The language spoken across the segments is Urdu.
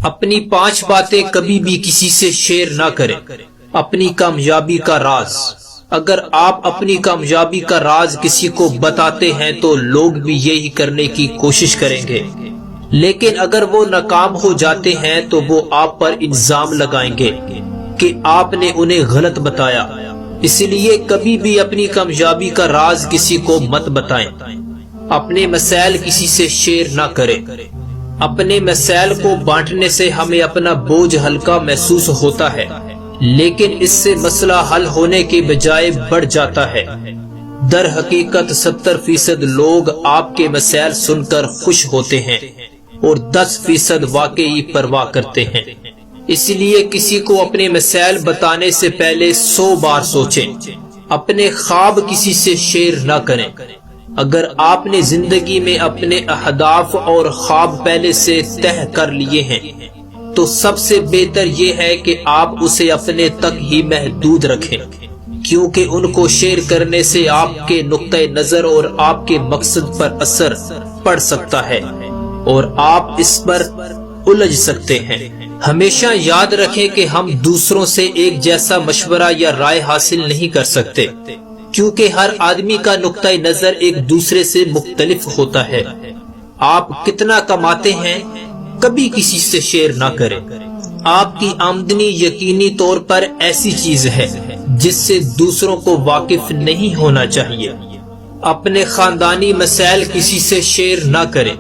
اپنی 5 باتیں کبھی بھی کسی سے شیئر نہ کریں۔ اپنی کامیابی کا راز۔ اگر آپ اپنی کامیابی کا راز کسی کو بتاتے ہیں تو لوگ بھی یہی کرنے کی کوشش کریں گے، لیکن اگر وہ ناکام ہو جاتے ہیں تو وہ آپ پر الزام لگائیں گے کہ آپ نے انہیں غلط بتایا۔ اس لیے کبھی بھی اپنی کامیابی کا راز کسی کو مت بتائیں۔ اپنے مسائل کسی سے شیئر نہ کریں۔ اپنے مسائل کو بانٹنے سے ہمیں اپنا بوجھ ہلکا محسوس ہوتا ہے، لیکن اس سے مسئلہ حل ہونے کے بجائے بڑھ جاتا ہے۔ در حقیقت 70% لوگ آپ کے مسائل سن کر خوش ہوتے ہیں اور 10% واقعی پرواہ کرتے ہیں۔ اس لیے کسی کو اپنے مسائل بتانے سے پہلے 100 بار سوچیں۔ اپنے خواب کسی سے شیئر نہ کریں۔ اگر آپ نے زندگی میں اپنے اہداف اور خواب پہلے سے طے کر لیے ہیں تو سب سے بہتر یہ ہے کہ آپ اسے اپنے تک ہی محدود رکھیں، کیونکہ ان کو شیئر کرنے سے آپ کے نقطہ نظر اور آپ کے مقصد پر اثر پڑ سکتا ہے اور آپ اس پر الجھ سکتے ہیں۔ ہمیشہ یاد رکھیں کہ ہم دوسروں سے ایک جیسا مشورہ یا رائے حاصل نہیں کر سکتے، کیونکہ ہر آدمی کا نقطہ نظر ایک دوسرے سے مختلف ہوتا ہے۔ آپ کتنا کماتے ہیں کبھی کسی سے شیئر نہ کریں۔ آپ کی آمدنی یقینی طور پر ایسی چیز ہے جس سے دوسروں کو واقف نہیں ہونا چاہیے۔ اپنے خاندانی مسائل کسی سے شیئر نہ کریں۔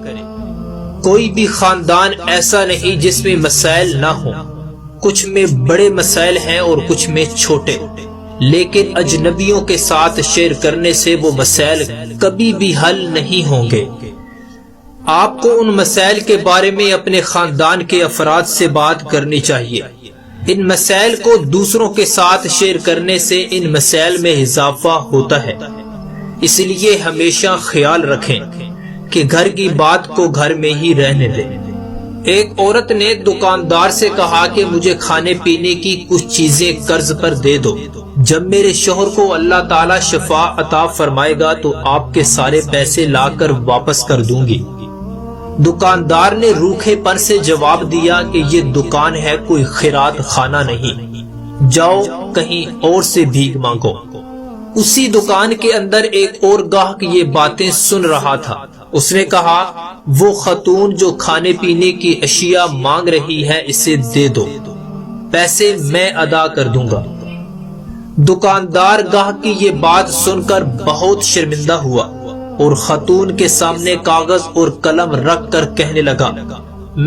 کوئی بھی خاندان ایسا نہیں جس میں مسائل نہ ہوں۔ کچھ میں بڑے مسائل ہیں اور کچھ میں چھوٹے، لیکن اجنبیوں کے ساتھ شیئر کرنے سے وہ مسائل کبھی بھی حل نہیں ہوں گے۔ آپ کو ان مسائل کے بارے میں اپنے خاندان کے افراد سے بات کرنی چاہیے۔ ان مسائل کو دوسروں کے ساتھ شیئر کرنے سے ان مسائل میں اضافہ ہوتا ہے۔ اس لیے ہمیشہ خیال رکھیں کہ گھر کی بات کو گھر میں ہی رہنے دیں۔ ایک عورت نے دکاندار سے کہا کہ مجھے کھانے پینے کی کچھ چیزیں قرض پر دے دو، جب میرے شوہر کو اللہ تعالی شفا عطا فرمائے گا تو آپ کے سارے پیسے لا کر واپس کر دوں گی۔ دکاندار نے روکھے پن سے جواب دیا کہ یہ دکان ہے، کوئی خیرات خانہ نہیں، جاؤ کہیں اور سے بھیک مانگو۔ اسی دکان کے اندر ایک اور گاہک یہ باتیں سن رہا تھا۔ اس نے کہا، وہ خاتون جو کھانے پینے کی اشیاء مانگ رہی ہے اسے دے دو، پیسے میں ادا کر دوں گا۔ دکاندار گاہک کی یہ بات سن کر بہت شرمندہ ہوا اور خاتون کے سامنے کاغذ اور قلم رکھ کر کہنے لگا،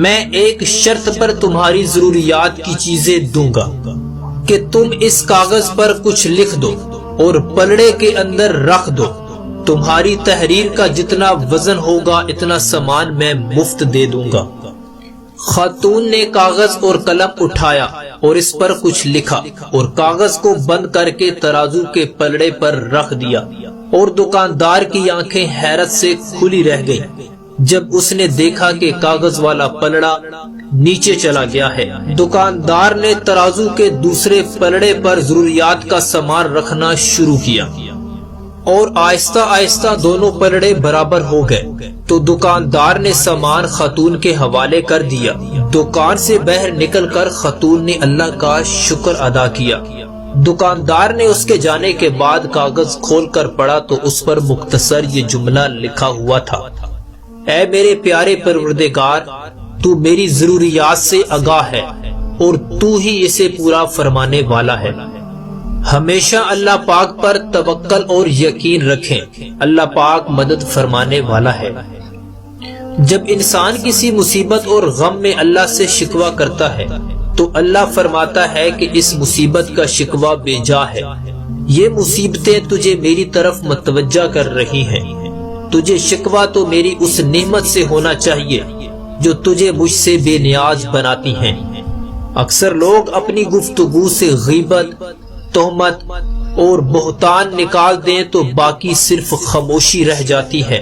میں ایک شرط پر تمہاری ضروریات کی چیزیں دوں گا کہ تم اس کاغذ پر کچھ لکھ دو اور پلڑے کے اندر رکھ دو۔ تمہاری تحریر کا جتنا وزن ہوگا اتنا سامان میں مفت دے دوں گا۔ خاتون نے کاغذ اور قلم اٹھایا اور اس پر کچھ لکھا اور کاغذ کو بند کر کے ترازو کے پلڑے پر رکھ دیا، اور دکاندار کی آنکھیں حیرت سے کھلی رہ گئیں جب اس نے دیکھا کہ کاغذ والا پلڑا نیچے چلا گیا ہے۔ دکاندار نے ترازو کے دوسرے پلڑے پر ضروریات کا سامان رکھنا شروع کیا اور آہستہ آہستہ دونوں پلڑے برابر ہو گئے تو دکاندار نے سامان خاتون کے حوالے کر دیا۔ دکان سے باہر نکل کر خاتون نے اللہ کا شکر ادا کیا۔ دکاندار نے اس کے جانے کے بعد کاغذ کھول کر پڑھا تو اس پر مختصر یہ جملہ لکھا ہوا تھا، اے میرے پیارے پروردگار، تو میری ضروریات سے آگاہ ہے اور تو ہی اسے پورا فرمانے والا ہے۔ ہمیشہ اللہ پاک پر توکل اور یقین رکھیں، اللہ پاک مدد فرمانے والا ہے۔ جب انسان کسی مصیبت اور غم میں اللہ سے شکوہ کرتا ہے تو اللہ فرماتا ہے کہ اس مصیبت کا شکوہ بے جا ہے، یہ مصیبتیں تجھے میری طرف متوجہ کر رہی ہیں، تجھے شکوہ تو میری اس نعمت سے ہونا چاہیے جو تجھے مجھ سے بے نیاز بناتی ہیں۔ اکثر لوگ اپنی گفتگو سے غیبت، تہمت اور بہتان نکال دیں تو باقی صرف خاموشی رہ جاتی ہے،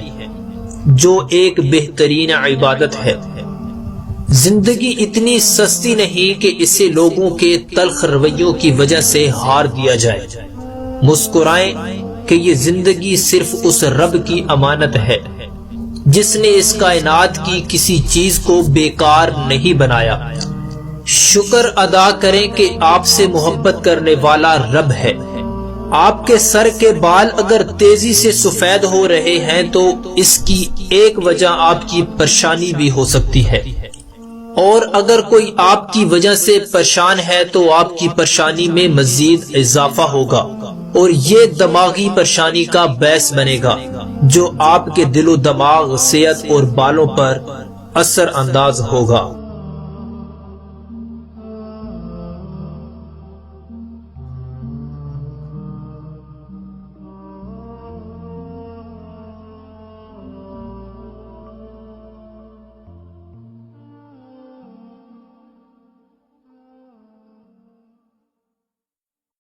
جو ایک بہترین عبادت ہے۔ زندگی اتنی سستی نہیں کہ اسے لوگوں کے تلخ رویوں کی وجہ سے ہار دیا جائے۔ مسکرائیں کہ یہ زندگی صرف اس رب کی امانت ہے جس نے اس کائنات کی کسی چیز کو بیکار نہیں بنایا۔ شکر ادا کریں کہ آپ سے محبت کرنے والا رب ہے۔ آپ کے سر کے بال اگر تیزی سے سفید ہو رہے ہیں تو اس کی ایک وجہ آپ کی پریشانی بھی ہو سکتی ہے، اور اگر کوئی آپ کی وجہ سے پریشان ہے تو آپ کی پریشانی میں مزید اضافہ ہوگا، اور یہ دماغی پریشانی کا باعث بنے گا جو آپ کے دل و دماغ، صحت اور بالوں پر اثر انداز ہوگا۔